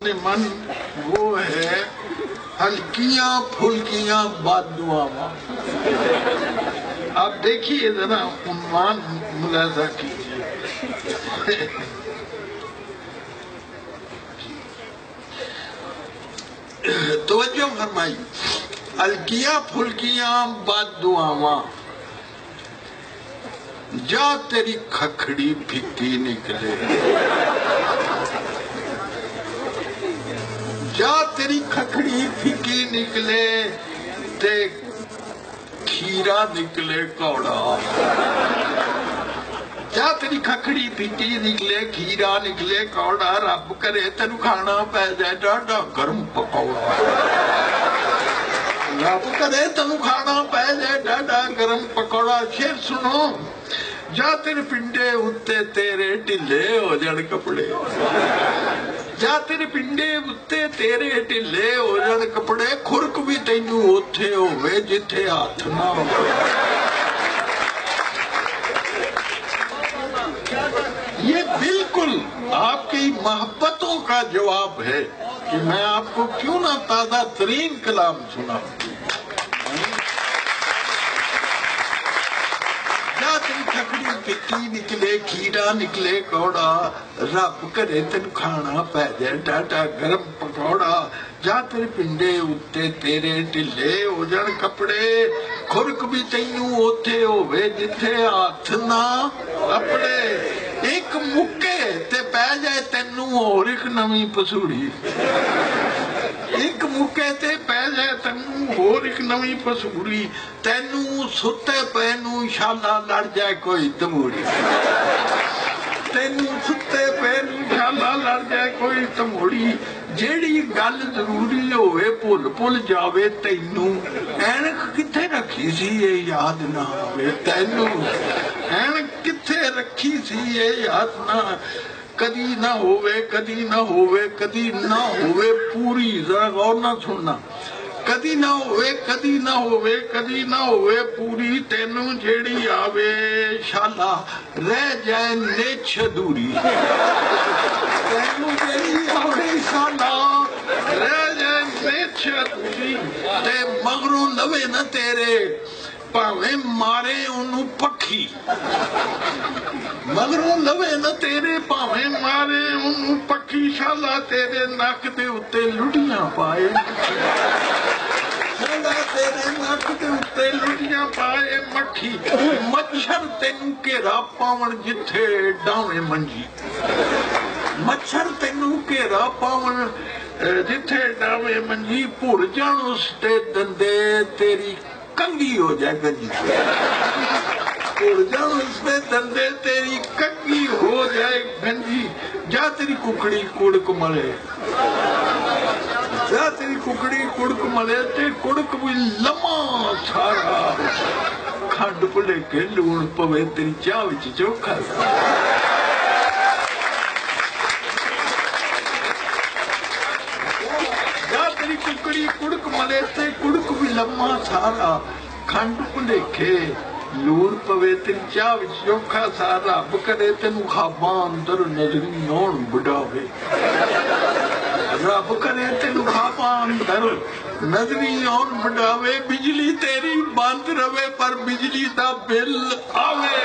मन वो है हल्कियां फुल्कियां बददुआवां। आप देखिए जरा उन्वान मुलाजा कीजिए। तवज्जो फरमाई, हल्कियां फुल्कियां बददुआवां, जा तेरी खखड़ी फिक्की निकले, जा तेरी खखड़ी फिक्की निकले ते खीरा निकले कौड़ा। जा तेरी खखड़ी फिक्की निकले, खीरा निकले कौड़ा, रब करे तेन खाना पै जाए डाडा गर्म पकौड़ा। रब करे तेन खाना पै जाए डाडा गर्म पकौड़ा। शेर सुनो, जा तेरे पिंडे उत्ते तेरे ढिले हो जान कपड़े, जा तेरे पिंडे उत्ते तेरे ढिले हो जान कपड़े, खुरक भी तैनू उत्थे होवे जिथे हाथ ना होवे। ये बिल्कुल आपकी मोहब्बतों का जवाब है कि मैं आपको क्यों ना ताजा तरीन कलाम सुनाऊं। खखड़ी फिक्की निकले, खीरा निकले कौड़ा, रब करे तेन खाना पै जाए डाडा गर्म पकौड़ा। जा तेरे पिंडे उत्ते तेरे ढिले हो जान कपड़े, खुरक भी तैनू ओथे होवे जिथे हाथ ना अपने। एक मुक्के ते पै जाए तैनू होर एक नवी पसूड़ी, एक मुक्के ते पै जाए तैनू होर एक नवी पसूड़ी, तैनू सुते पे नू शाला लड़ जाए कोई तमूड़ी, तैनू सुते पे नू शाला लड़ जाए कोई तमूड़ी। जेड़ी गल जरूरी होवे भुल भुल जावे तैनू, ऐनक किथे रखी सी ये याद ना आवे तैनू, ऐनक किथे रखी सी ये याद ना। कदी ना होवे, कदी ना होवे, कदी ना होवे पूरी, जरा गौर ना सुनना। कदी ना होवे, कदी ना होवे, कदी ना होवे पूरी, तेनू जेड़ी आवे शाला रह जाए नेछ अधूरी, तेनू जेड़ी आवे शाला रह जाए नेछ अधूरी। ते मगरों लवे ना तेरे भावे मारे उन्नू पखी, मगरों लवे ना तेरे भावे मारे उन्नू पखी, शाला तेरे नक दे उत्ते लुटियां पाए, शाला तेरे नक दे उत्ते लुटियां पाए मक्खी। मच्छर तेनू घेरा पावन जिथे डावे मंजी, मच्छर तेनू घेरा पावन जिथे डावे मंजी, भुर जान उसते दंदे तेरी कंगी हो जाए गंजी, भुर जान उसते दंदे तेरी कंगी हो जाए गंजी। जा तेरी कुकड़ी कुड़क मले, जा तेरी कुकड़ी कुड़क मले ते कुड़क भी लम्मा सारा, खंड भुलेखे लूण पवे तेरी चाह विच चोखा। जा तेरी कुकड़ी कुड़क मले ते कुड़क भी लम्मा सारा, खंड भुलेखे लूण पवे तेरी चाह विच चोखा सारा। रब करे तेनू खाबां अंदर नजरी आउण बुढ़ावे, रब करे तेनू खाबां अंदर नजरी आउण बुढ़ावे। बिजली तेरी बंद रवे पर बिजली दा बिल आवे।